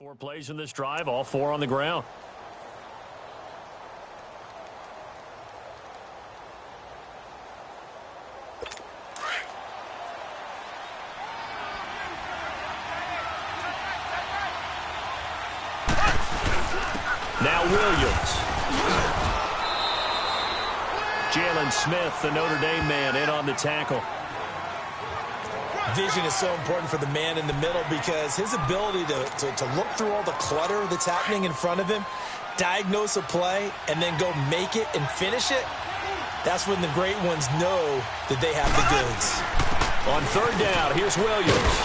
4 plays in this drive, all 4 on the ground. Now Williams. Jalen Smith, the Notre Dame man, in on the tackle. Vision is so important for the man in the middle because his ability to look through all the clutter that's happening in front of him, diagnose a play, and then go make it and finish it, that's when the great ones know that they have the goods. On 3rd down, here's Williams.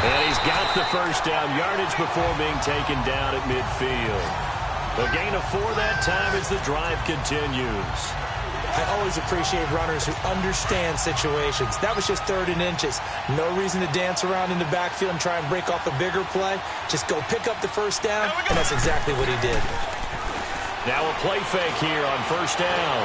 And he's got the first down yardage before being taken down at midfield. A gain of 4 that time as the drive continues. I always appreciate runners who understand situations. That was just 3rd and inches. No reason to dance around in the backfield and try and break off a bigger play. Just go pick up the first down, and that's exactly what he did. Now a play fake here on 1st down.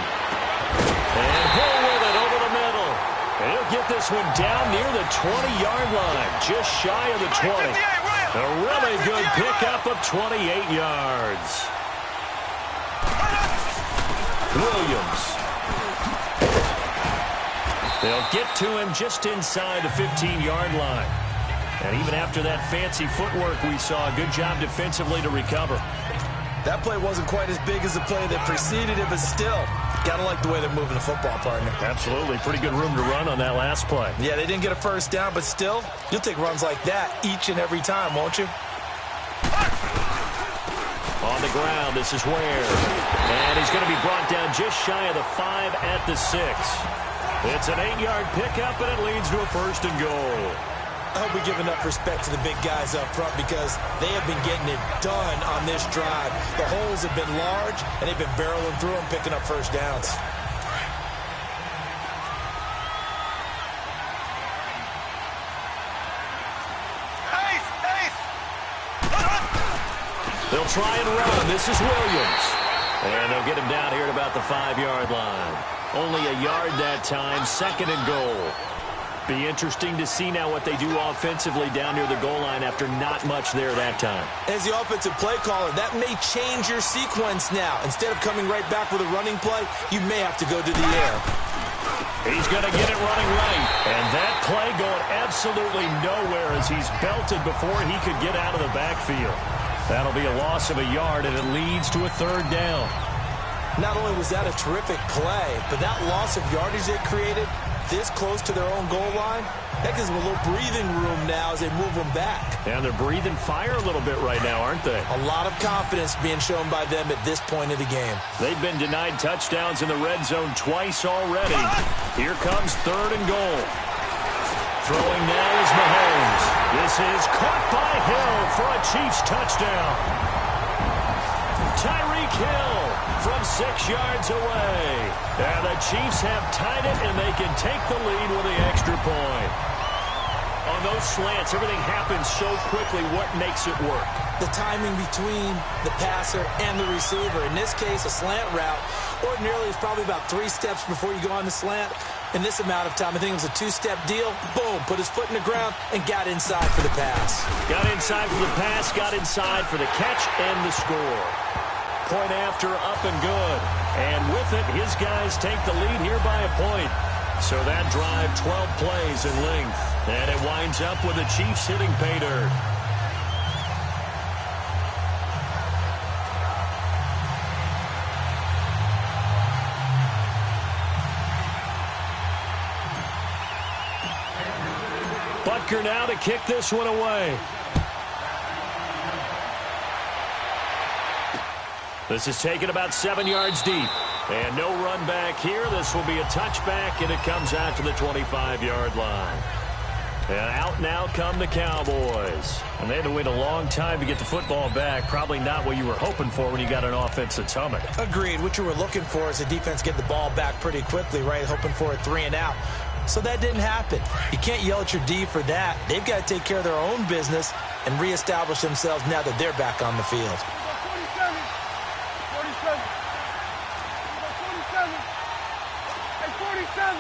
And Hill with it over the middle. And he'll get this one down near the 20-yard line, just shy of the 20. A really good pickup of 28 yards. Williams. They'll get to him just inside the 15-yard line. And even after that fancy footwork we saw, a good job defensively to recover. That play wasn't quite as big as the play that preceded it, but still, gotta like the way they're moving the football, partner. Absolutely. Pretty good room to run on that last play. Yeah, they didn't get a first down, but still, you'll take runs like that each and every time, won't you? On the ground, this is Ware. And he's going to be brought down just shy of the 5 at the 6. It's an 8-yard pickup, and it leads to a 1st and goal. I hope we give enough respect to the big guys up front because they have been getting it done on this drive. The holes have been large, and they've been barreling through them, picking up first downs. They'll try and run. This is Williams. And they'll get him down here at about the 5-yard line. Only a yard that time, 2nd and goal. Be interesting to see now what they do offensively down near the goal line after not much there that time. As the offensive play caller, that may change your sequence now. Instead of coming right back with a running play, you may have to go to the air. He's going to get it running right. And that play going absolutely nowhere as he's belted before he could get out of the backfield. That'll be a loss of a yard, and it leads to a 3rd down. Not only was that a terrific play, but that loss of yardage they created this close to their own goal line, that gives them a little breathing room now as they move them back. And they're breathing fire a little bit right now, aren't they? A lot of confidence being shown by them at this point of the game. They've been denied touchdowns in the red zone twice already. Here comes 3rd and goal. Throwing now is Mahomes. This is caught by Hill for a Chiefs touchdown. Tyreek Hill from 6 yards away. And the Chiefs have tied it, and they can take the lead with the extra point. On those slants, everything happens so quickly. What makes it work? The timing between the passer and the receiver. In this case, a slant route ordinarily is probably about 3 steps before you go on the slant. In this amount of time, I think it was a 2-step deal. Boom, put his foot in the ground and got inside for the pass. Got inside for the pass, got inside for the catch and the score. Point after, up and good. And with it, his guys take the lead here by a point. So that drive, 12 plays in length. And it winds up with the Chiefs hitting pay dirt. Butker now to kick this one away. This is taken about 7 yards deep. And no run back here. This will be a touchback, and it comes out to the 25-yard line. And out now come the Cowboys. And they had to wait a long time to get the football back. Probably not what you were hoping for when you got an offense that's humming. Agreed. What you were looking for is the defense get the ball back pretty quickly, right? Hoping for a 3 and out. So that didn't happen. You can't yell at your D for that. They've got to take care of their own business and reestablish themselves now that they're back on the field. 47.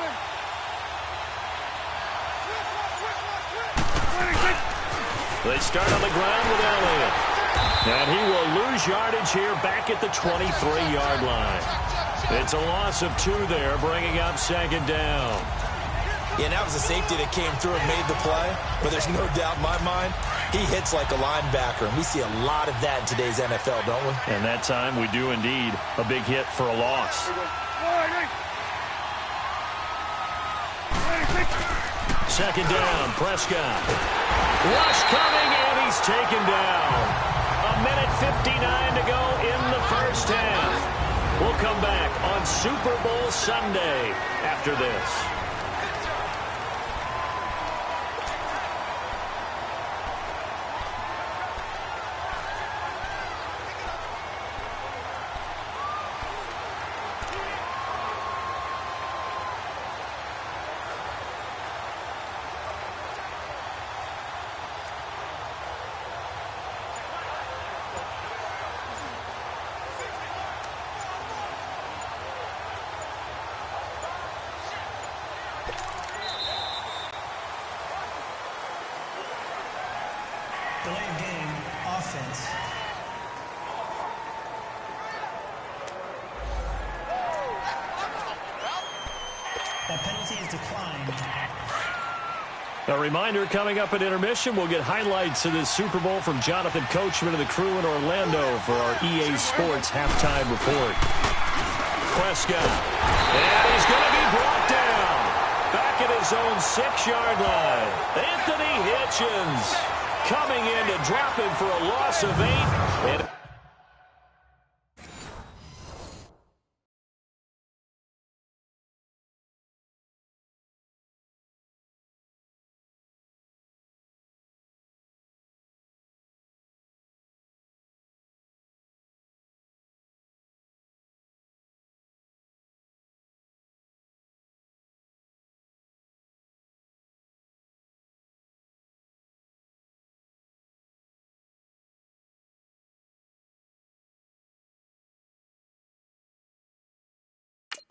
They start on the ground with Elliott. And he will lose yardage here back at the 23-yard line. It's a loss of 2 there, bringing up second down. Yeah, and that was a safety that came through and made the play. But there's no doubt in my mind, he hits like a linebacker. And we see a lot of that in today's NFL, don't we? And that time we do indeed. A big hit for a loss. Second down, Prescott. Rush coming, and he's taken down. 1:59 to go in the first half. We'll come back on Super Bowl Sunday after this. Delay of game, offense. That penalty is declined. A reminder, coming up at intermission, we'll get highlights of this Super Bowl from Jonathan Coachman and the crew in Orlando for our EA Sports halftime report. Prescott, and he's going to be brought down. Back at his own 6-yard line. Anthony Hitchens coming in to drop him for a loss of 8. And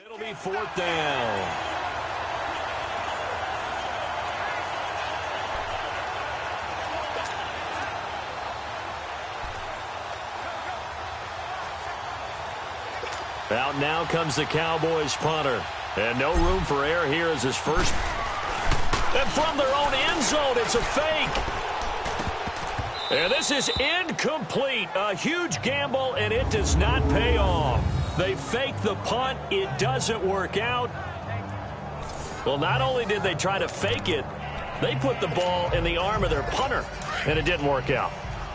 it'll be 4th down. Out now comes the Cowboys punter. And no room for error here as his first. And from their own end zone, it's a fake. And this is incomplete. A huge gamble, and it does not pay off. They fake the punt. It doesn't work out. Well, not only did they try to fake it, they put the ball in the arm of their punter, and it didn't work out.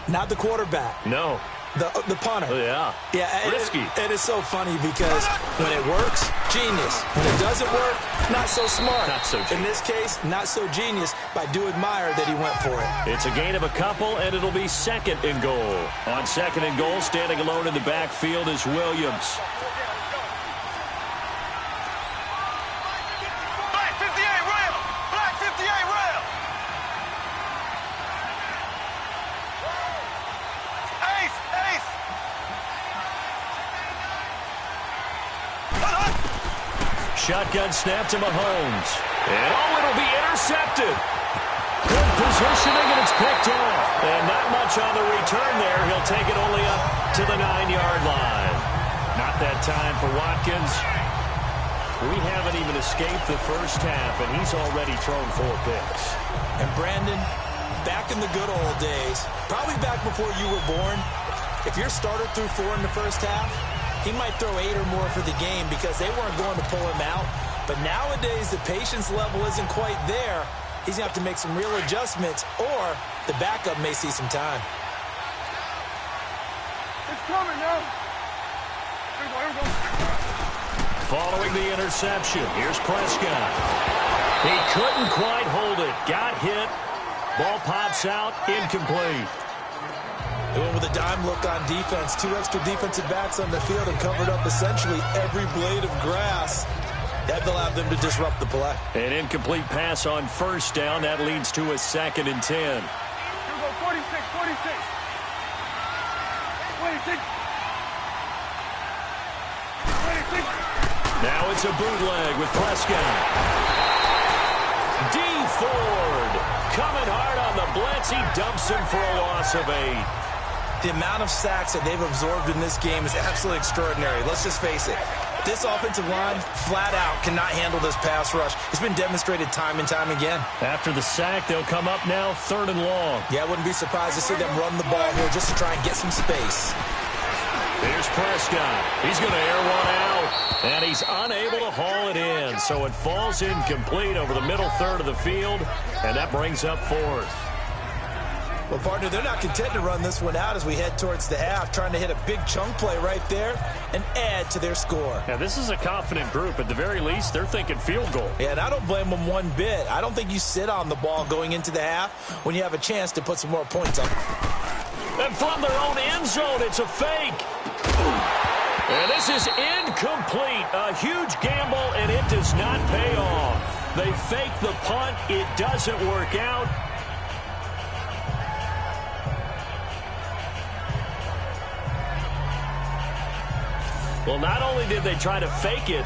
Not the quarterback. No. The punter. Yeah. Yeah. Risky. It is so funny because when it works, genius. When it doesn't work, not so smart. Not so genius. In this case, not so genius, but I do admire that he went for it. It's a gain of a couple, and it'll be 2nd and goal. On 2nd and goal, standing alone in the backfield is Williams. Shotgun snap to Mahomes. And it'll be intercepted. Good positioning, and it's picked off. And not much on the return there. He'll take it only up to the 9-yard line. Not that time for Watkins. We haven't even escaped the first half, and he's already thrown 4 picks. And Brandon, back in the good old days, probably back before you were born, if your starter threw 4 in the first half, he might throw 8 or more for the game because they weren't going to pull him out. But nowadays, the patience level isn't quite there. He's going to have to make some real adjustments, or the backup may see some time. It's coming now. Here we go. Following the interception, here's Prescott. He couldn't quite hold it. Got hit. Ball pops out. Incomplete. They went with a dime look on defense. 2 extra defensive backs on the field and covered up essentially every blade of grass. That allowed them to disrupt the play. An incomplete pass on 1st down. That leads to a 2nd and 10. Here we go, 46. 26. Now it's a bootleg with Prescott. D. Ford coming hard on the blitz. He dumps him for a loss of 8. The amount of sacks that they've absorbed in this game is absolutely extraordinary. Let's just face it. This offensive line, flat out, cannot handle this pass rush. It's been demonstrated time and time again. After the sack, they'll come up now 3rd and long. Yeah, I wouldn't be surprised to see them run the ball here just to try and get some space. Here's Prescott. He's going to air one out, and he's unable to haul it in. So it falls incomplete over the middle third of the field, and that brings up 4th. Well, partner, they're not content to run this one out as we head towards the half, trying to hit a big chunk play right there and add to their score. Yeah, this is a confident group. At the very least, they're thinking field goal. Yeah, and I don't blame them one bit. I don't think you sit on the ball going into the half when you have a chance to put some more points up. And from their own end zone, it's a fake. And this is incomplete. A huge gamble, and it does not pay off. They fake the punt. It doesn't work out. Well, not only did they try to fake it,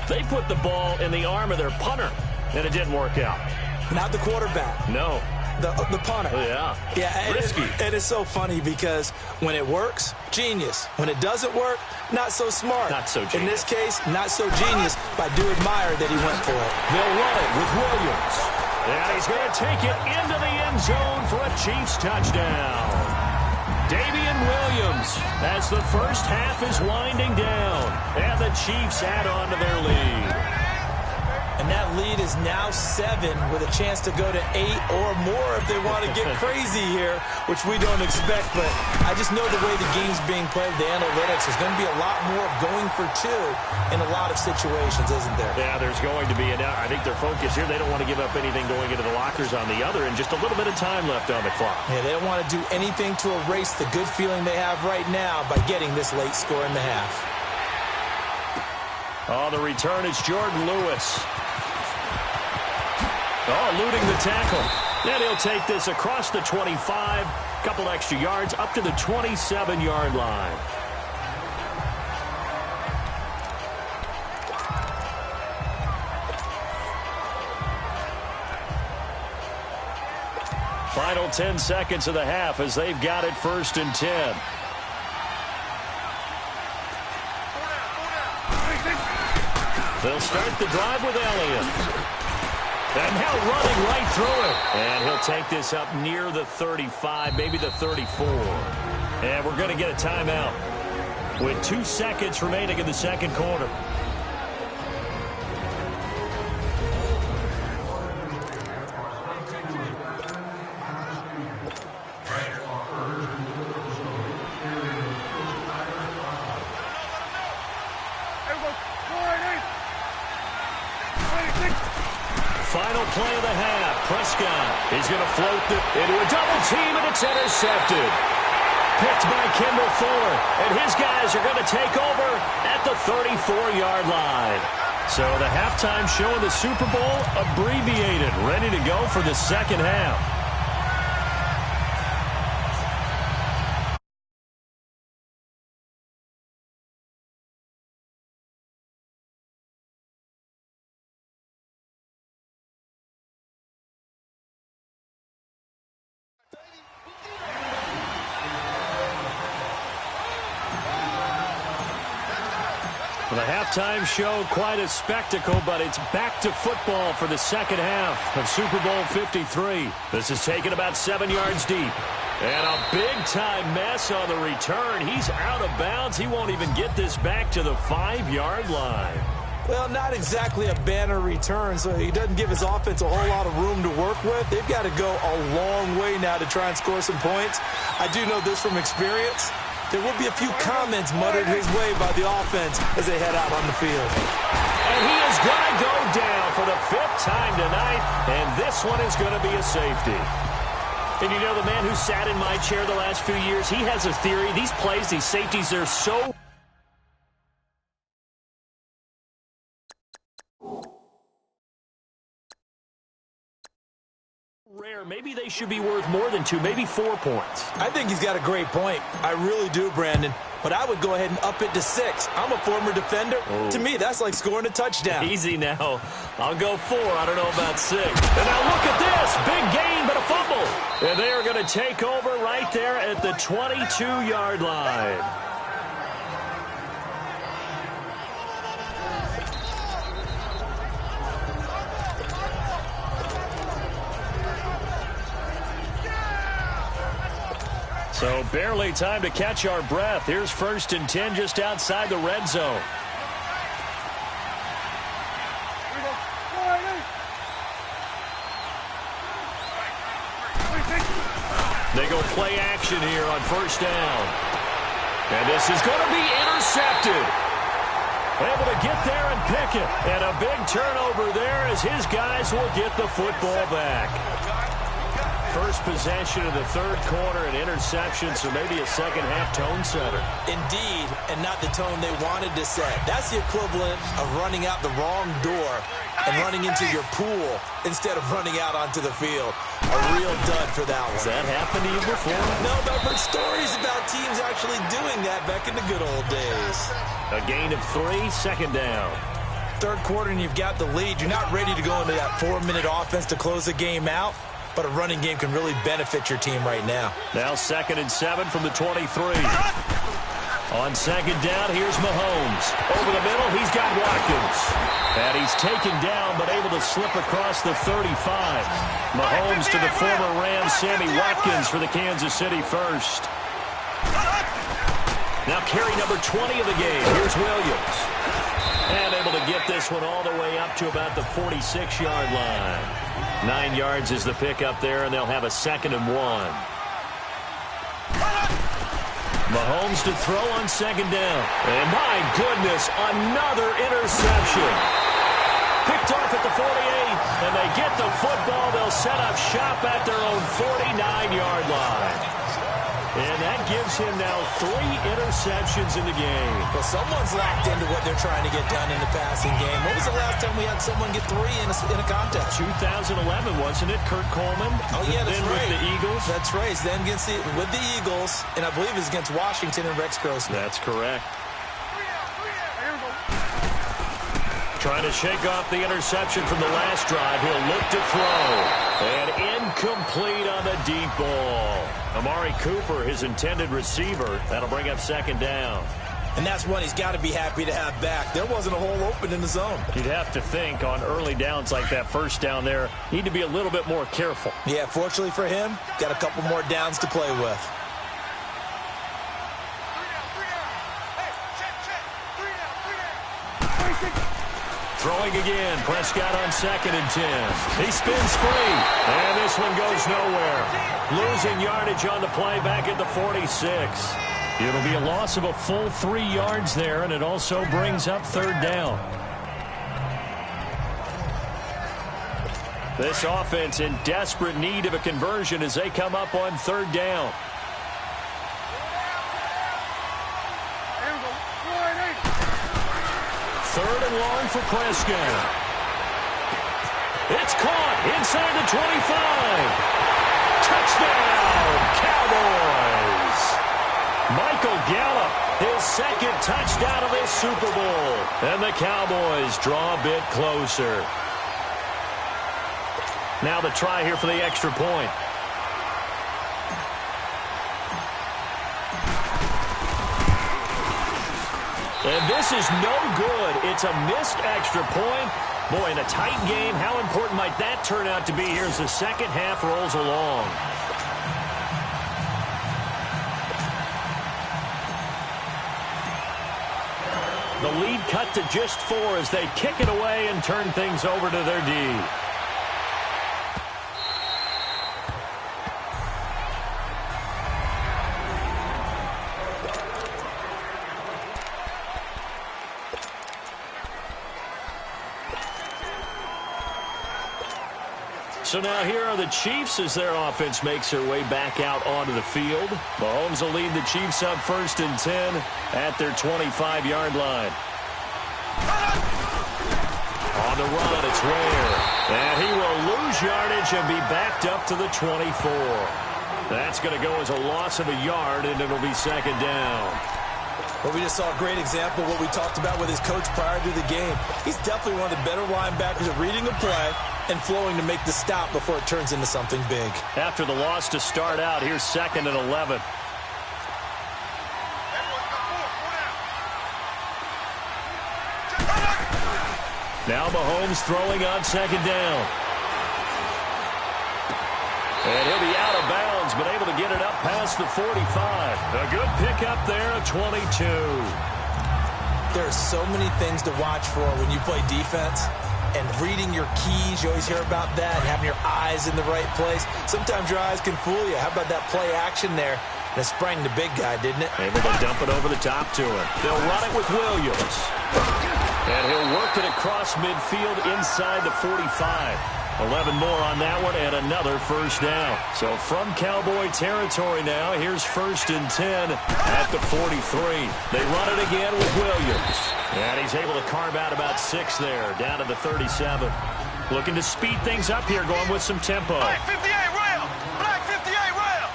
they put the ball in the arm of their punter, and it didn't work out. Not the quarterback. No. The punter. Yeah. Yeah, risky. And it's so funny because when it works, genius. When it doesn't work, not so smart. Not so genius. In this case, not so genius, but I do admire that he went for it. They'll run it with Williams. And he's going to take it into the end zone for a Chiefs touchdown. Damian Williams, as the first half is winding down, and the Chiefs add on to their lead. And that lead is now 7 with a chance to go to 8 or more if they want to get crazy here, which we don't expect. But I just know the way the game's being played, the analytics, there's going to be a lot more of going for 2 in a lot of situations, isn't there? Yeah, there's going to be. And I think their focus here, they don't want to give up anything going into the lockers on the other, and just a little bit of time left on the clock. Yeah, they don't want to do anything to erase the good feeling they have right now by getting this late score in the half. Oh, the return is Jordan Lewis. Oh, eluding the tackle. Then he'll take this across the 25, couple extra yards up to the 27-yard line. Final 10 seconds of the half as they've got it 1st and 10. They'll start the drive with Elliott. And now running right through it. And he'll take this up near the 35, maybe the 34. And we're going to get a timeout with 2 seconds remaining in the second quarter. Final play of the half. Prescott is going to float it into a double team, and it's intercepted. Picked by Kendall Fuller, and his guys are going to take over at the 34-yard line. So the halftime show in the Super Bowl abbreviated, ready to go for the second half. The halftime show, quite a spectacle, but it's back to football for the second half of Super Bowl 53. This is taken about 7 yards deep. And a big-time mess on the return. He's out of bounds. He won't even get this back to the 5-yard line. Well, not exactly a banner return, so he doesn't give his offense a whole lot of room to work with. They've got to go a long way now to try and score some points. I do know this from experience. There will be a few comments muttered his way by the offense as they head out on the field. And he is going to go down for the 5th time tonight, and this one is going to be a safety. And you know, the man who sat in my chair the last few years, he has a theory. These plays, these safeties, they're so rare there, maybe they should be worth more than 2, maybe 4 points. I think he's got a great point. I really do, Brandon. But I would go ahead and up it to 6. I'm a former defender. Oh. To me, that's like scoring a touchdown. Easy now. I'll go 4. I don't know about 6. And now look at this. Big gain, but a fumble. And they are going to take over right there at the 22-yard line. So barely time to catch our breath. Here's 1st and 10 just outside the red zone. They go play action here on 1st down. And this is going to be intercepted. Able to get there and pick it. And a big turnover there as his guys will get the football back. First possession of the 3rd quarter, an interception, so maybe a second-half tone setter. Indeed, and not the tone they wanted to set. That's the equivalent of running out the wrong door and running into your pool instead of running out onto the field. A real dud for that one. Has that happened to you before? No, but I've heard stories about teams actually doing that back in the good old days. A gain of 3, 2nd down. 3rd quarter and you've got the lead. You're not ready to go into that 4-minute offense to close the game out. But a running game can really benefit your team right now. Now 2nd and 7 from the 23. On 2nd down, here's Mahomes. Over the middle, he's got Watkins. And he's taken down, but able to slip across the 35. Mahomes to the former Rams, Sammy Watkins for the Kansas City first. Now carry number 20 of the game. Here's Williams. And able to get this one all the way up to about the 46-yard line. 9 yards is the pickup there, and they'll have a 2nd and 1. Mahomes to throw on 2nd down. And my goodness, another interception. Picked off at the 48, and they get the football. They'll set up shop at their own 49-yard line. And that gives him now 3 interceptions in the game. Well, someone's locked into what they're trying to get done in the passing game. When was the last time we had someone get 3 in a contest? 2011, wasn't it? Kurt Coleman? Oh, yeah, that's then right. with the Eagles? That's right. Then with the Eagles, and I believe it's against Washington and Rex Grossman. That's correct. Trying to shake off the interception from the last drive. He'll look to throw. And incomplete on the deep ball. Amari Cooper, his intended receiver. That'll bring up 2nd down. And that's one he's got to be happy to have back. There wasn't a hole open in the zone. You'd have to think on early downs like that 1st down there, need to be a little bit more careful. Yeah, fortunately for him, got a couple more downs to play with. Throwing again. Prescott on 2nd and 10. He spins free. And this one goes nowhere. Losing yardage on the play back at the 46. It'll be a loss of a full 3 yards there, and it also brings up 3rd down. This offense in desperate need of a conversion as they come up on 3rd down. Third and long for Prescott. It's caught inside the 25. Touchdown, Cowboys. Michael Gallup, his 2nd touchdown of this Super Bowl. And the Cowboys draw a bit closer. Now the try here for the extra point. And this is no good. It's a missed extra point. Boy, in a tight game, how important might that turn out to be here as the 2nd half rolls along? The lead cut to just 4 as they kick it away and turn things over to their D. So now here are the Chiefs as their offense makes their way back out onto the field. Mahomes will lead the Chiefs up 1st and 10 at their 25-yard line. On the run, it's Ware. And he will lose yardage and be backed up to the 24. That's going to go as a loss of a yard, and it'll be second down. Well, we just saw a great example of what we talked about with his coach prior to the game. He's definitely one of the better linebackers at reading a play and flowing to make the stop before it turns into something big. After the loss to start out, here's 2nd and 11. Now Mahomes throwing on 2nd down. And he'll be out of bounds, but able to get it up past the 45. A good pickup there at 22. There are so many things to watch for when you play defense. And reading your keys, you always hear about that, and having your eyes in the right place. Sometimes your eyes can fool you. How about that play action there? And it sprang the big guy, didn't it? Able to dump it over the top to him. They'll run it with Williams. And he'll work it across midfield inside the 45. 11 more on that one and another first down. So from Cowboy territory now, here's 1st and 10 at the 43. They run it again with Williams. And he's able to carve out about 6 there, down to the 37. Looking to speed things up here, going with some tempo. Black 58 rail! Black 58 rail!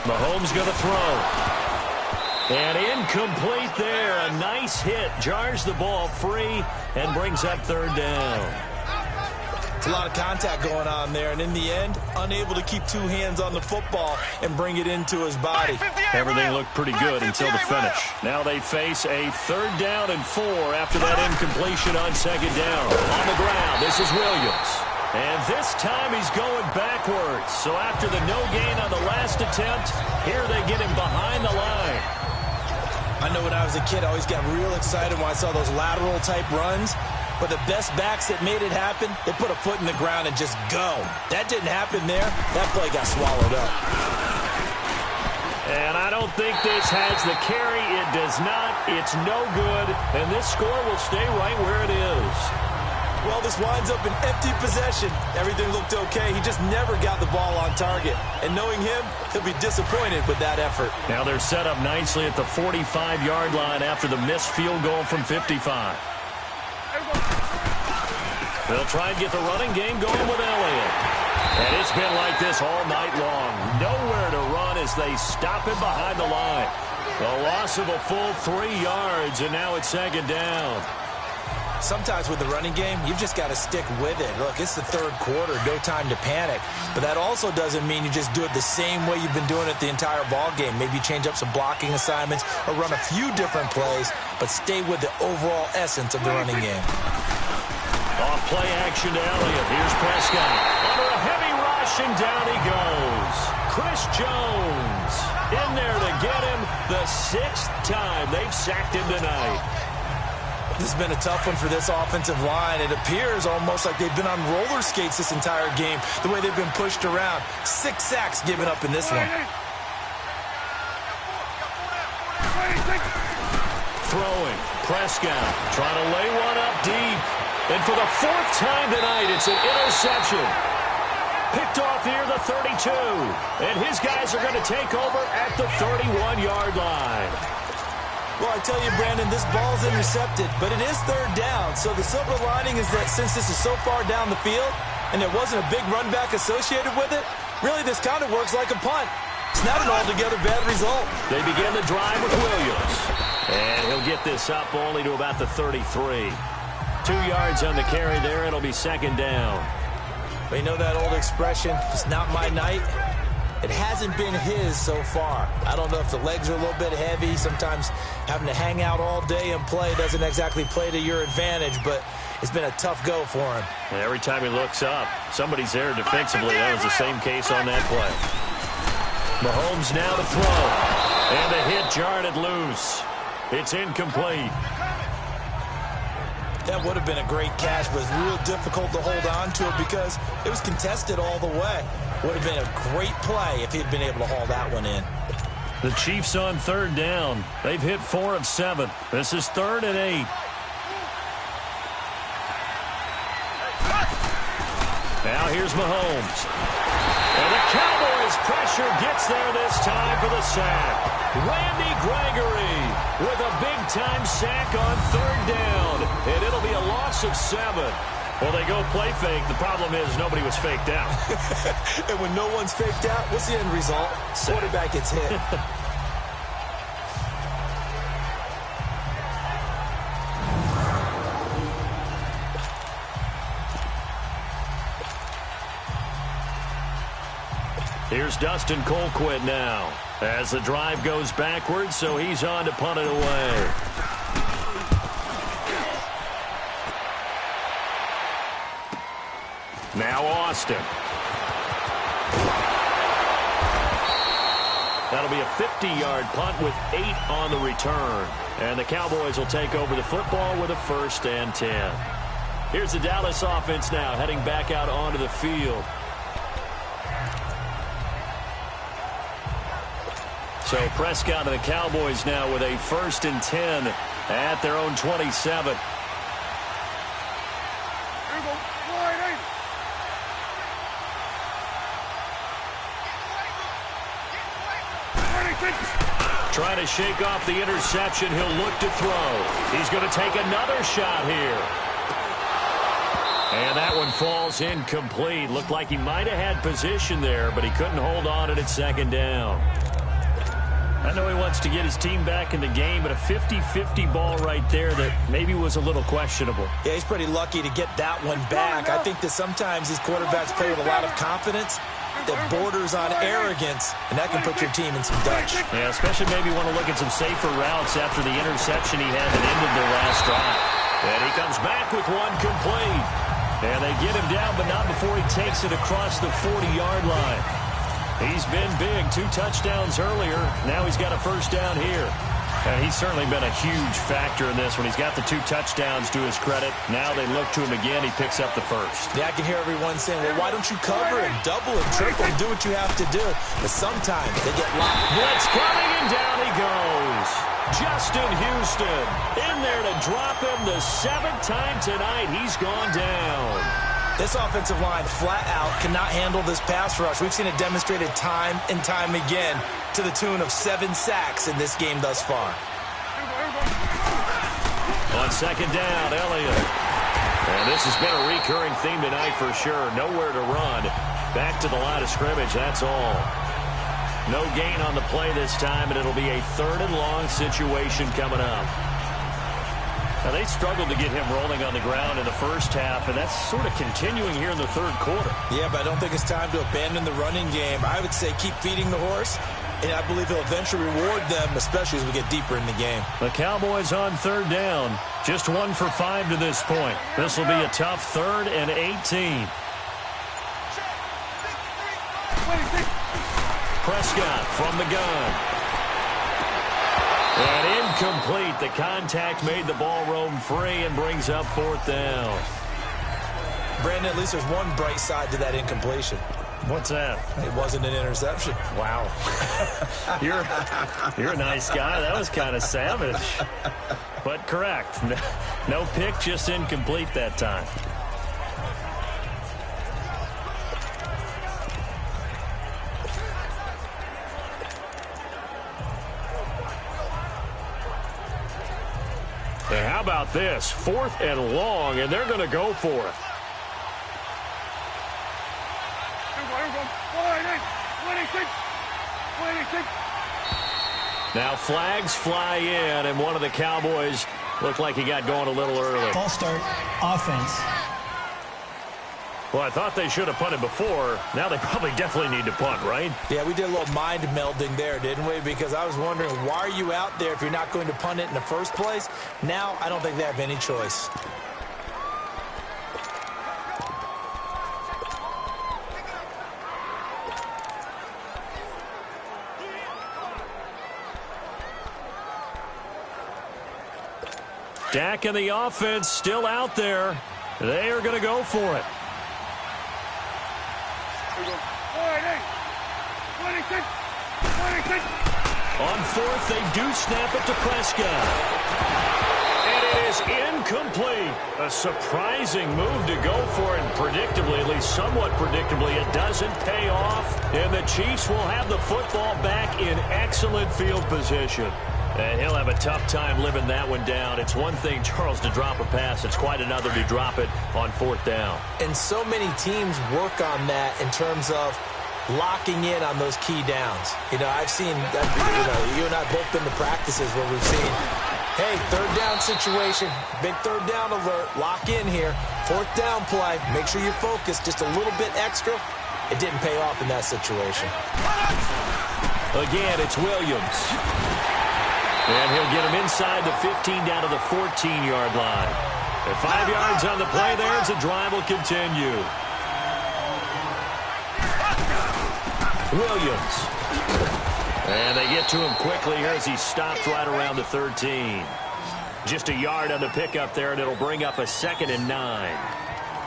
Mahomes going to throw. And incomplete there. A nice hit. Jars the ball free and brings up 3rd down. It's a lot of contact going on there. And in the end, unable to keep 2 hands on the football and bring it into his body. Everything looked pretty good until the finish. Now they face a 3rd down and 4 after that incompletion on 2nd down. On the ground, this is Williams. And this time he's going backwards. So after the no gain on the last attempt, here they get him behind the line. I know when I was a kid, I always got real excited when I saw those lateral-type runs. But the best backs that made it happen, they put a foot in the ground and just go. That didn't happen there. That play got swallowed up. And I don't think this has the carry. It does not. It's no good. And this score will stay right where it is. Well, this winds up an empty possession. Everything looked okay. He just never got the ball on target. And knowing him, he'll be disappointed with that effort. Now they're set up nicely at the 45-yard line after the missed field goal from 55. They'll try and get the running game going with Elliott. And it's been like this all night long. Nowhere to run as they stop him behind the line. A loss of a full 3 yards, and now it's 2nd down. Sometimes with the running game, you've just got to stick with it. Look, it's the 3rd quarter, no time to panic. But that also doesn't mean you just do it the same way you've been doing it the entire ball game. Maybe change up some blocking assignments or run a few different plays, but stay with the overall essence of the running game. Off play action to Elliott. Here's Prescott. Under a heavy rush, and down he goes. Chris Jones in there to get him the 6th time they've sacked him tonight. This has been a tough one for this offensive line. It appears almost like they've been on roller skates this entire game, the way they've been pushed around. 6 sacks given up in this one. Throwing. Prescott trying to lay one up deep. And for the 4th time tonight, it's an interception. Picked off here, the 32. And his guys are going to take over at the 31-yard line. Well, I tell you, Brandon, this ball's intercepted, but it is 3rd down. So the silver lining is that since this is so far down the field and there wasn't a big run back associated with it, really this kind of works like a punt. It's not an altogether bad result. They begin the drive with Williams. And he'll get this up only to about the 33. 2 yards on the carry there. It'll be 2nd down. But you know that old expression, it's not my night? It hasn't been his so far. I don't know if the legs are a little bit heavy. Sometimes having to hang out all day and play doesn't exactly play to your advantage, but it's been a tough go for him. And every time he looks up, somebody's there defensively. That was the same case on that play. Mahomes now to throw. And the hit jarred it loose. It's incomplete. That would have been a great catch, but it's real difficult to hold on to it because it was contested all the way. Would have been a great play if he'd been able to haul that one in. The Chiefs on 3rd down. They've hit 4 of 7. This is 3rd and 8. Now here's Mahomes. And the Cowboys pressure pressure, gets there this time for the sack. Randy Gregory with a big-time sack on third down, and it'll be a loss of 7. Well, they go play fake. The problem is nobody was faked out. And when no one's faked out, what's the end result? Quarterback gets hit. Here's Dustin Colquitt now as the drive goes backwards, so he's on to punt it away. Now Austin. That'll be a 50-yard punt with 8 on the return. And the Cowboys will take over the football with a 1st and 10. Here's the Dallas offense now heading back out onto the field. So Prescott and the Cowboys now with a 1st and 10 at their own 27. Trying to shake off the interception. He'll look to throw. He's going to take another shot here. And that one falls incomplete. Looked like he might have had position there, but he couldn't hold on at 2nd down. I know he wants to get his team back in the game, but a 50-50 ball right there that maybe was a little questionable. Yeah, he's pretty lucky to get that one back. I think that sometimes these quarterbacks play with a lot of confidence that borders on arrogance, and that can put your team in some Dutch. Yeah, especially maybe want to look at some safer routes after the interception he had that ended their last drive. And he comes back with one complete. And they get him down, but not before he takes it across the 40-yard line. He's been big, 2 touchdowns earlier. Now he's got a 1st down here. And he's certainly been a huge factor in this when he's got the 2 touchdowns to his credit. Now they look to him again. He picks up the 1st. Yeah, I can hear everyone saying, well, why don't you cover and double and triple and do what you have to do? But sometimes they get locked. Blitz coming, and down he goes. Justin Houston in there to drop him the 7th time tonight. He's gone down. This offensive line flat out cannot handle this pass rush. We've seen it demonstrated time and time again to the tune of 7 sacks in this game thus far. On 2nd down, Elliott. And this has been a recurring theme tonight for sure. Nowhere to run. Back to the line of scrimmage, that's all. No gain on the play this time, and it'll be a 3rd and long situation coming up. Now, they struggled to get him rolling on the ground in the first half, and that's sort of continuing here in the 3rd quarter. Yeah, but I don't think it's time to abandon the running game. I would say keep feeding the horse, and I believe he'll eventually reward them, especially as we get deeper in the game. The Cowboys on 3rd down. Just 1 for 5 to this point. This will be a tough 3rd and 18. Prescott from the gun. And incomplete. The contact made the ball roam free and brings up 4th down. Brandon, at least there's one bright side to that incompletion. What's that? It wasn't an interception. Wow. You're a nice guy. That was kind of savage. But correct. No pick, just incomplete that time. And how about this? 4th and long, and they're going to go for it. Now flags fly in, and one of the Cowboys looked like he got going a little early. False start, offense. Well, I thought they should have punted before. Now they probably definitely need to punt, right? Yeah, we did a little mind melding there, didn't we? Because I was wondering, why are you out there if you're not going to punt it in the first place? Now I don't think they have any choice. Dak and the offense still out there. They are going to go for it. On 4th, they do snap it to Prescott. And it is incomplete. A surprising move to go for, and predictably, at least somewhat predictably, it doesn't pay off. And the Chiefs will have the football back in excellent field position. And he'll have a tough time living that one down. It's one thing, Charles, to drop a pass. It's quite another to drop it on 4th down. And so many teams work on that in terms of locking in on those key downs. I've seen that, you and I both been to practices where we've seen, hey, 3rd down situation, big 3rd down alert, lock in here, 4th down play, make sure you're focused just a little bit extra. It didn't pay off in that situation. Again, it's Williams. And he'll get him inside the 15 down to the 14-yard line. And 5 yards on the play there as the drive will continue. Williams. And they get to him quickly here as he stopped right around the 13. Just a yard on the pickup there, and it'll bring up a 2nd and 9.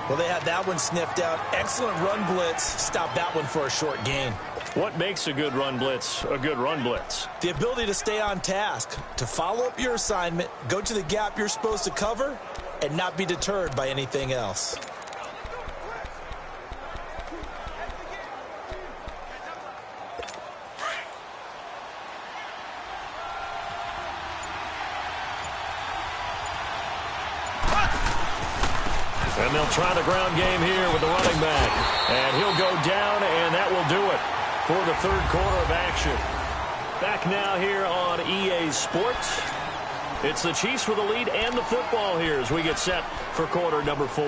Well, they had that one sniffed out. Excellent run blitz. Stop that one for a short gain. What makes a good run blitz a good run blitz? The ability to stay on task, to follow up your assignment, go to the gap you're supposed to cover, and not be deterred by anything else. And they'll try the ground game here with the running back. And he'll go down, and that will do it for the 3rd quarter of action. Back now here on EA Sports. It's the Chiefs with the lead and the football here as we get set for quarter number 4.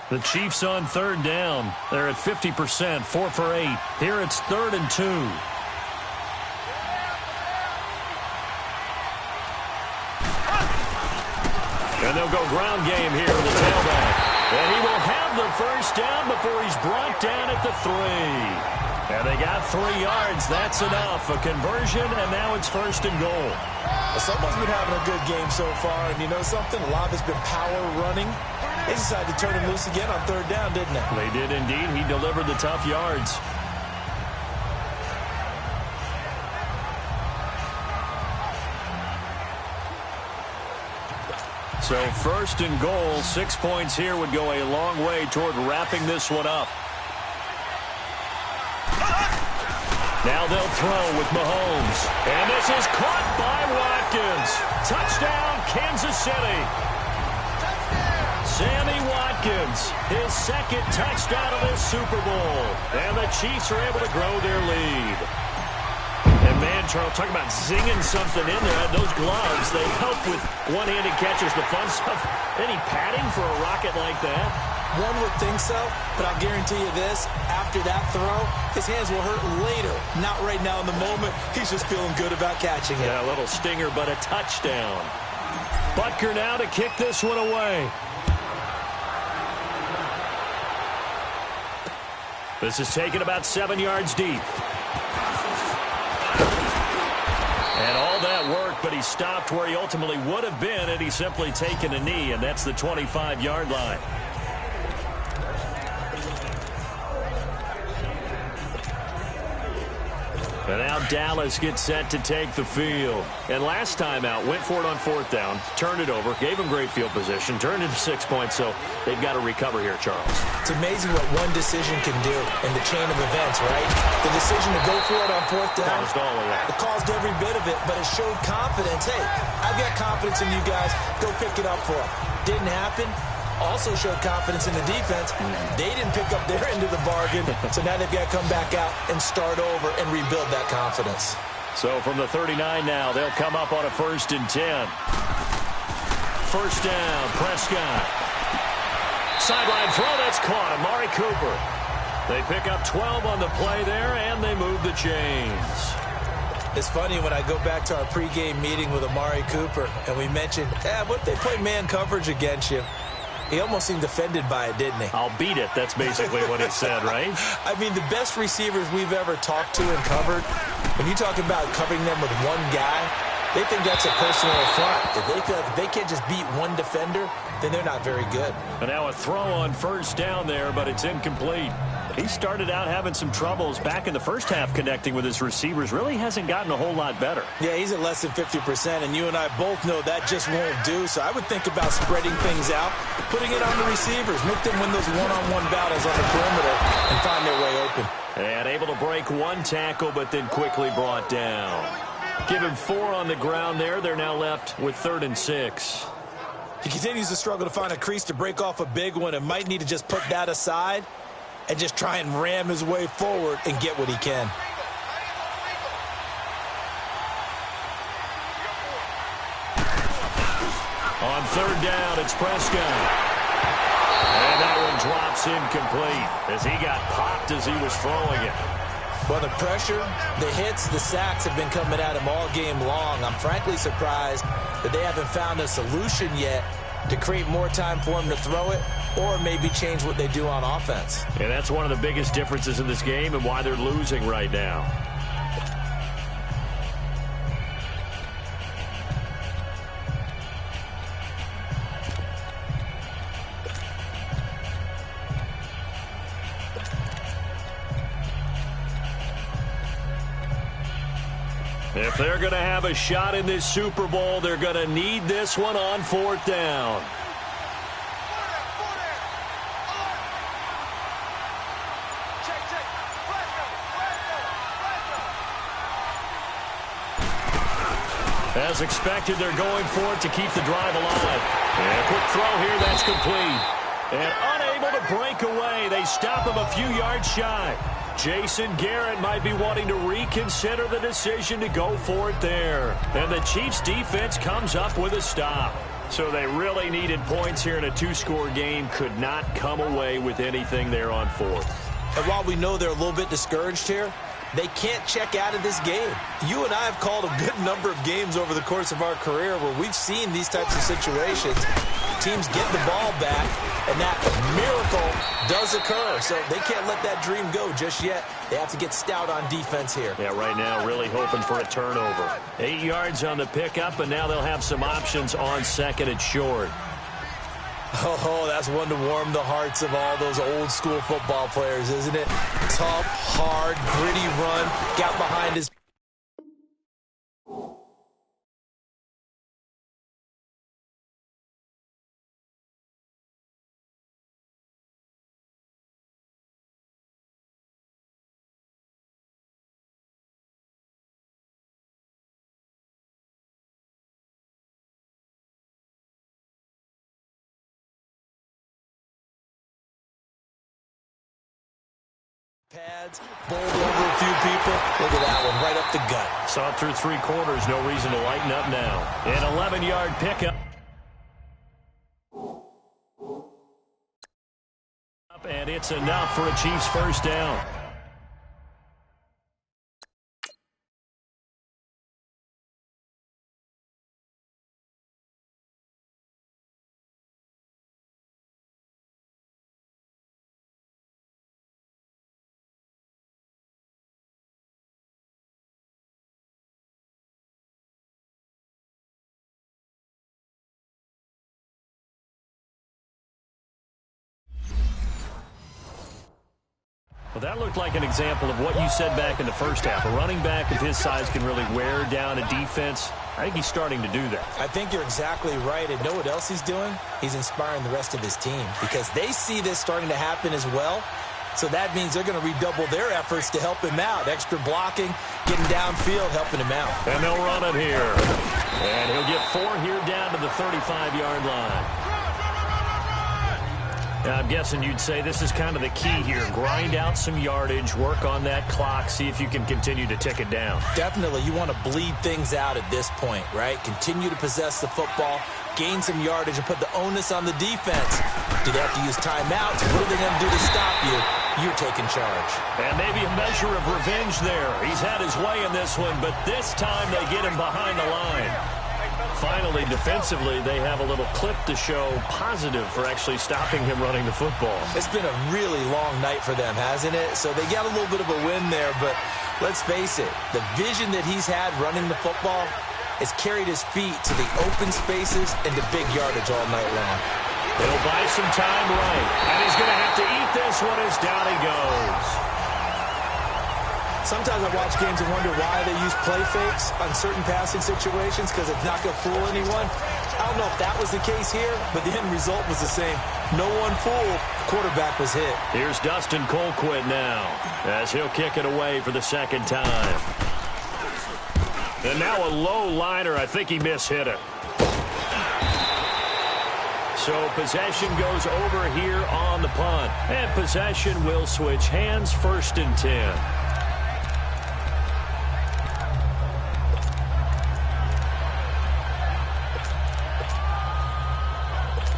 The Chiefs on 3rd down. They're at 50%, 4 for 8. Here it's 3rd and 2. And they'll go ground game here with the tailback. And he will have the 1st down before he's brought down at the 3. And they got 3 yards. That's enough. A conversion, and now it's 1st and goal. Someone's been having a good game so far, and you know something? A lot of it's been power running. They decided to turn him loose again on 3rd down, didn't they? They did indeed. He delivered the tough yards. So 1st and goal, 6 points here would go a long way toward wrapping this one up. Now they'll throw with Mahomes. And this is caught by Watkins. Touchdown, Kansas City. Sammy Watkins, his 2nd touchdown of this Super Bowl. And the Chiefs are able to grow their lead. And man, Charles, talk about zinging something in there. Those gloves, they help with one-handed catches, the fun stuff. Any padding for a rocket like that? One would think so, but I'll guarantee you this. After that throw, his hands will hurt later. Not right now in the moment. He's just feeling good about catching it. Yeah, a little stinger, but a touchdown. Butker now to kick this one away. This is taken about 7 yards deep. And all that worked, but he stopped where he ultimately would have been had he simply taken a knee, and that's the 25-yard line. And now Dallas gets set to take the field. And last time out, went for it on 4th down, turned it over, gave him great field position, turned it to 6 points, so they've got to recover here, Charles. It's amazing what one decision can do in the chain of events, right? The decision to go for it on 4th down. Caused all of that. It caused every bit of it, but it showed confidence. Hey, I've got confidence in you guys. Go pick it up for them. Didn't happen. Also showed confidence in the defense. They didn't pick up their end of the bargain, so now they've got to come back out and start over and rebuild that confidence. So from the 39 now, they'll come up on a 1st and 10. 1st down, Prescott. Sideline throw, that's caught. Amari Cooper. They pick up 12 on the play there, and they move the chains. It's funny when I go back to our pregame meeting with Amari Cooper, and we mentioned, what if they play man coverage against you? He almost seemed offended by it, didn't he? I'll beat it. That's basically what he said, right? I mean, the best receivers we've ever talked to and covered, when you talk about covering them with one guy, they think that's a personal affront. If they feel like they can't just beat one defender, then they're not very good. And now a throw on 1st down there, but it's incomplete. He started out having some troubles back in the first half connecting with his receivers. Really hasn't gotten a whole lot better. Yeah, he's at less than 50%, and you and I both know that just won't do. So I would think about spreading things out, putting it on the receivers, make them win those one-on-one battles on the perimeter and find their way open. And able to break one tackle, but then quickly brought down. Give him 4 on the ground there. They're now left with 3rd and 6. He continues to struggle to find a crease to break off a big one and might need to just put that aside and just try and ram his way forward and get what he can. On 3rd down, it's Prescott. And that one drops incomplete as he got popped as he was throwing it. Well, the pressure, the hits, the sacks have been coming at him all game long. I'm frankly surprised that they haven't found a solution yet to create more time for him to throw it or maybe change what they do on offense. And that's one of the biggest differences in this game and why they're losing right now. If they're going to have a shot in this Super Bowl, they're going to need this one on 4th down. As expected, they're going for it to keep the drive alive. And a quick throw here, that's complete. And unable to break away, they stop him a few yards shy. Jason Garrett might be wanting to reconsider the decision to go for it there. And the Chiefs defense comes up with a stop. So they really needed points here in a 2-score game. Could not come away with anything there on 4th. And while we know they're a little bit discouraged here, they can't check out of this game. You and I have called a good number of games over the course of our career where we've seen these types of situations. Teams get the ball back, and that miracle does occur. So they can't let that dream go just yet. They have to get stout on defense here. Yeah, right now really hoping for a turnover. 8 yards on the pickup, and now they'll have some options on 2nd and short. Oh, that's one to warm the hearts of all those old-school football players, isn't it? Tough, hard, gritty run, got behind his... pads, bowled over a few people. Look at that one, right up the gut. Saw it through 3 quarters, no reason to lighten up now. An 11-yard pickup. And it's enough for a Chiefs first down. Well, that looked like an example of what you said back in the first half. A running back of his size can really wear down a defense. I think he's starting to do that. I think you're exactly right. And know what else he's doing? He's inspiring the rest of his team because they see this starting to happen as well. So that means they're going to redouble their efforts to help him out. Extra blocking, getting downfield, helping him out. And they'll run it here. And he'll get 4 here down to the 35-yard line. Now, I'm guessing you'd say this is kind of the key here. Grind out some yardage, work on that clock, see if you can continue to tick it down. Definitely. You want to bleed things out at this point, right? Continue to possess the football, gain some yardage, and put the onus on the defense. Do they have to use timeouts? What are they going to do to stop you? You're taking charge. And maybe a measure of revenge there. He's had his way in this one, but this time they get him behind the line. Finally, defensively, they have a little clip to show positive for actually stopping him running the football. It's been a really long night for them, hasn't it? So they got a little bit of a win there, but let's face it, the vision that he's had running the football has carried his feet to the open spaces and to big yardage all night long. He'll buy some time right. And he's going to have to eat this one as down he goes. Sometimes I watch games and wonder why they use play fakes on certain passing situations because it's not going to fool anyone. I don't know if that was the case here, but the end result was the same. No one fooled. The quarterback was hit. Here's Dustin Colquitt now as he'll kick it away for the second time. And now a low liner. I think he mishit it. So possession goes over here on the punt. And possession will switch hands, 1st and 10.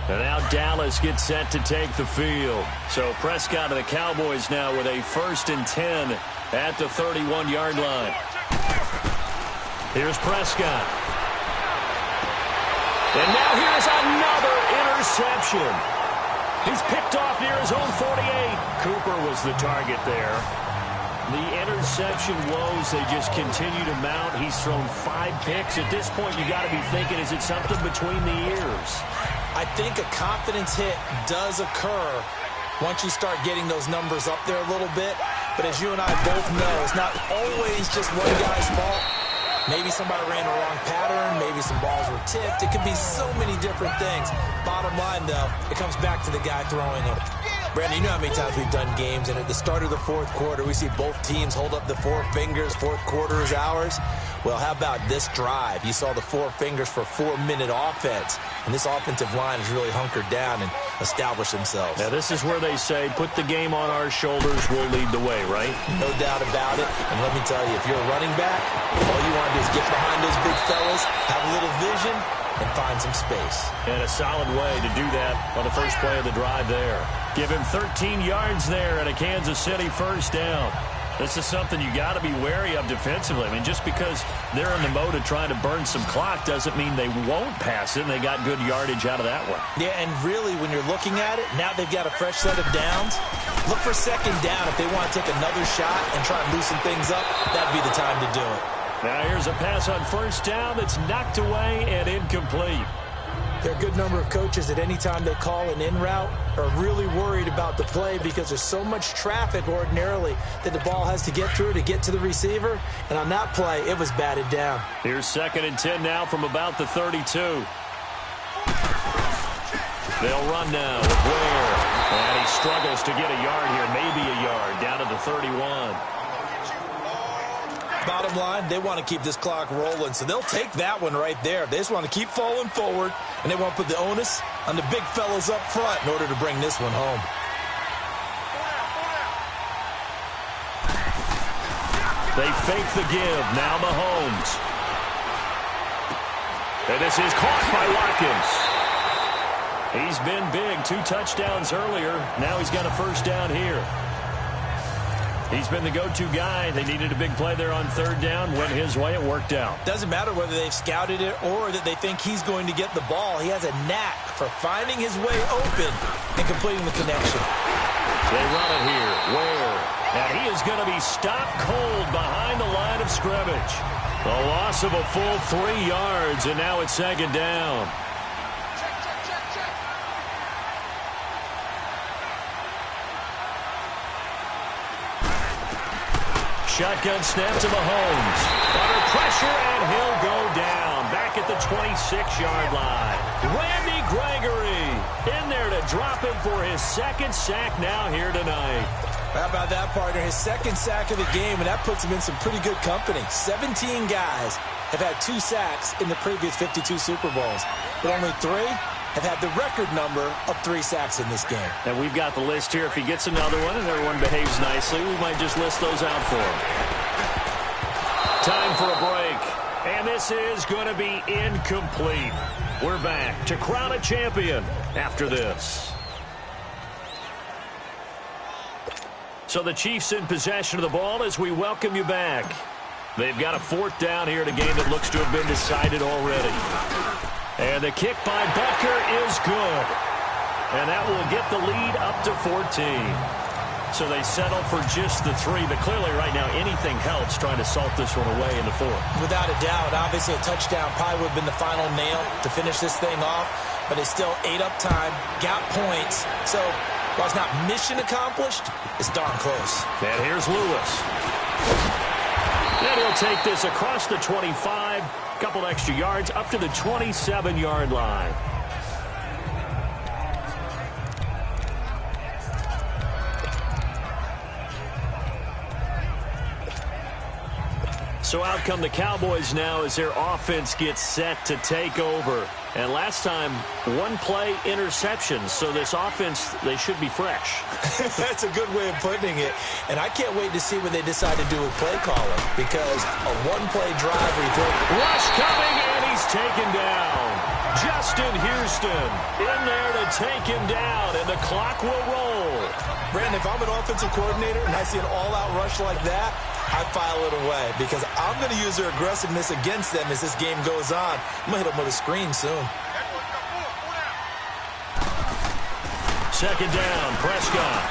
And now Dallas gets set to take the field. So Prescott of the Cowboys now with a 1st and 10 at the 31-yard line. Here's Prescott. And now here's another interception. He's picked off near his own 48. Cooper was the target there. The interception woes, they just continue to mount. He's thrown 5 picks. At this point, you got to be thinking, is it something between the ears? I think a confidence hit does occur once you start getting those numbers up there a little bit. But as you and I both know, it's not always just one guy's fault. Maybe somebody ran the wrong pattern. Maybe some balls were tipped. It could be so many different things. Bottom line, though, it comes back to the guy throwing them. Brandon, you know how many times we've done games, and at the start of the 4th quarter, we see both teams hold up the 4 fingers. 4th quarter is ours. Well, how about this drive? You saw the 4 fingers for 4-minute offense, and this offensive line has really hunkered down and established themselves. Now, this is where they say, put the game on our shoulders, we'll lead the way, right? No doubt about it. And let me tell you, if you're a running back, all you want to do is get behind those big fellas, have a little vision, and find some space. And a solid way to do that on the first play of the drive there. Give him 13 yards there and a Kansas City 1st down. This is something you got to be wary of defensively. I mean, just because they're in the mode of trying to burn some clock doesn't mean they won't pass it, and they got good yardage out of that one. Yeah, and really, when you're looking at it, now they've got a fresh set of downs. Look for 2nd down. If they want to take another shot and try and loosen things up, that'd be the time to do it. Now here's a pass on 1st down that's knocked away and incomplete. There are a good number of coaches that any time they call an in route are really worried about the play because there's so much traffic ordinarily that the ball has to get through to get to the receiver. And on that play, it was batted down. Here's 2nd and 10 now from about the 32. They'll run now with Ware. And he struggles to get a yard here, maybe a yard, down to the 31. Bottom line, they want to keep this clock rolling, so they'll take that one right there. They just want to keep falling forward, and they want to put the onus on the big fellas up front in order to bring this one home. They fake the give. Now Mahomes. And this is caught by Watkins. He's been big. 2 touchdowns earlier. Now he's got a 1st down here. He's been the go-to guy. They needed a big play there on 3rd down. Went his way. It worked out. Doesn't matter whether they've scouted it or that they think he's going to get the ball. He has a knack for finding his way open and completing the connection. They run it here. Ware. And he is going to be stopped cold behind the line of scrimmage. The loss of a full 3 yards, and now it's 2nd down. Shotgun snap to Mahomes. Under pressure, and he'll go down. Back at the 26-yard line. Randy Gregory in there to drop him for his 2nd sack now here tonight. How about that, partner? His 2nd sack of the game, and that puts him in some pretty good company. 17 guys have had 2 sacks in the previous 52 Super Bowls, but only 3 have had the record number of 3 sacks in this game. And we've got the list here. If he gets another one and everyone behaves nicely, we might just list those out for him. Time for a break. And this is going to be incomplete. We're back to crown a champion after this. So the Chiefs in possession of the ball as we welcome you back. They've got a 4th down here in a game that looks to have been decided already. And the kick by Butker is good. And that will get the lead up to 14. So they settle for just the 3. But clearly right now anything helps trying to salt this one away in the 4th. Without a doubt. Obviously a touchdown probably would have been the final nail to finish this thing off. but they still ate up time, got points. So while it's not mission accomplished, it's darn close. And here's Lewis. And he'll take this across the 25, couple extra yards, up to the 27-yard line. So out come the Cowboys now as their offense gets set to take over. And last time, one play interception. So this offense, they should be fresh. That's a good way of putting it. And I can't wait to see what they decide to do with play calling. Because a one-play drive where you throw... Rush coming, and he's taken down. Justin Houston in there to take him down, and the clock will roll. Brandon, if I'm an offensive coordinator and I see an all-out rush like that, I file it away because I'm going to use their aggressiveness against them as this game goes on. I'm going to hit them with a screen soon. Second down, Prescott.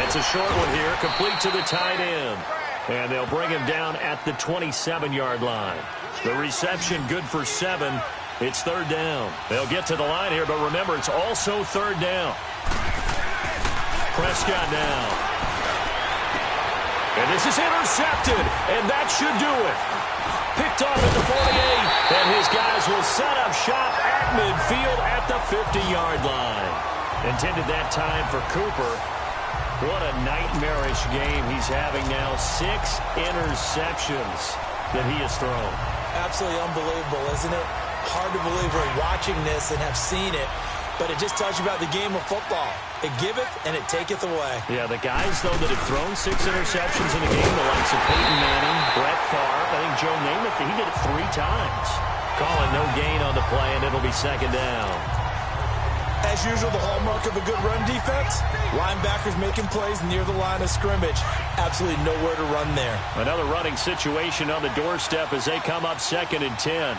It's a short one here, complete to the tight end. And they'll bring him down at the 27-yard line. The reception good for 7. It's third down. They'll get to the line here, but remember, it's also third down. Prescott now. And this is intercepted, and that should do it. Picked off at the 48, and his guys will set up shop at midfield at the 50-yard line. Intended that time for Cooper. What a nightmarish game he's having now. 6 interceptions that he has thrown. Absolutely unbelievable, isn't it? Hard to believe we're watching this and have seen it, but it just tells you about the game of football. It giveth and it taketh away. Yeah, the guys, though, that have thrown 6 interceptions in a game, the likes of Peyton Manning, Brett Favre, I think Joe Namath, he did it 3 times. Calling no gain on the play, and it'll be second down. As usual, the hallmark of a good run defense, linebackers making plays near the line of scrimmage. Absolutely nowhere to run there. Another running situation on the doorstep as they come up 2nd and 10.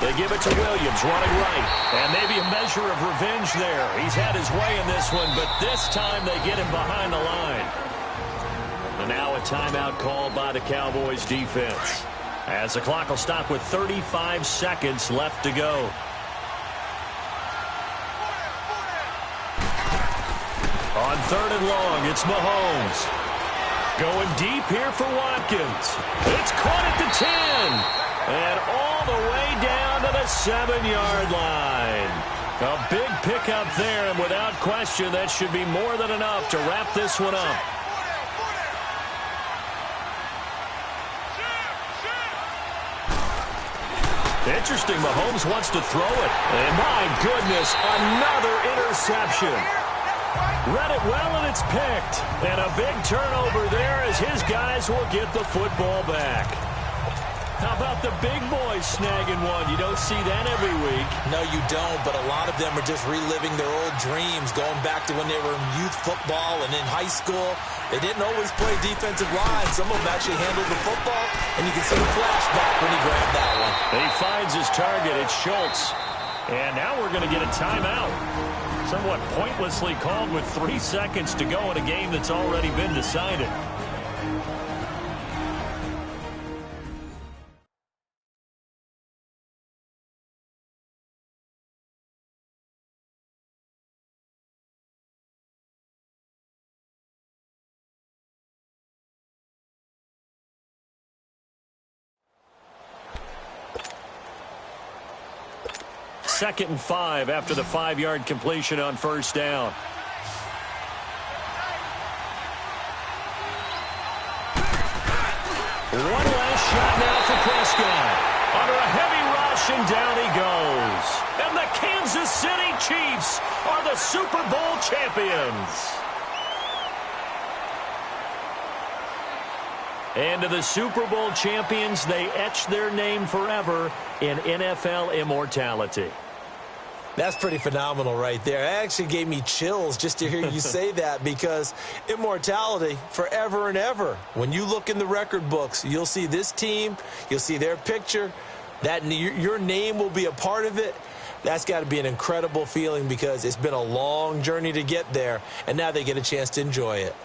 They give it to Williams, running right. And maybe a measure of revenge there. He's had his way in this one, but this time they get him behind the line. And now a timeout called by the Cowboys defense, as the clock will stop with 35 seconds left to go. On 3rd and long, it's Mahomes. Going deep here for Watkins. It's caught at the 10. And all the way down to the 7-yard line. A big pickup there, and without question, that should be more than enough to wrap this one up. Interesting, Mahomes wants to throw it. And my goodness, another interception. Read it well, and it's picked. And a big turnover there as his guys will get the football back. How about the big boys snagging one? You don't see that every week. No, you don't, but a lot of them are just reliving their old dreams, going back to when they were in youth football and in high school. They didn't always play defensive line. Some of them actually handled the football, and you can see the flashback when he grabbed that one. He finds his target. It's Schultz. And now we're going to get a timeout. Somewhat pointlessly called with 3 seconds to go in a game that's already been decided. Second and 5 after the 5-yard completion on first down. One last shot now for Prescott. Under a heavy rush, and down he goes. And the Kansas City Chiefs are the Super Bowl champions. And to the Super Bowl champions, they etch their name forever in NFL immortality. That's pretty phenomenal right there. It actually gave me chills just to hear you say that, because immortality forever and ever. When you look in the record books, you'll see this team, you'll see their picture, that your name will be a part of it. That's got to be an incredible feeling, because it's been a long journey to get there, and now they get a chance to enjoy it.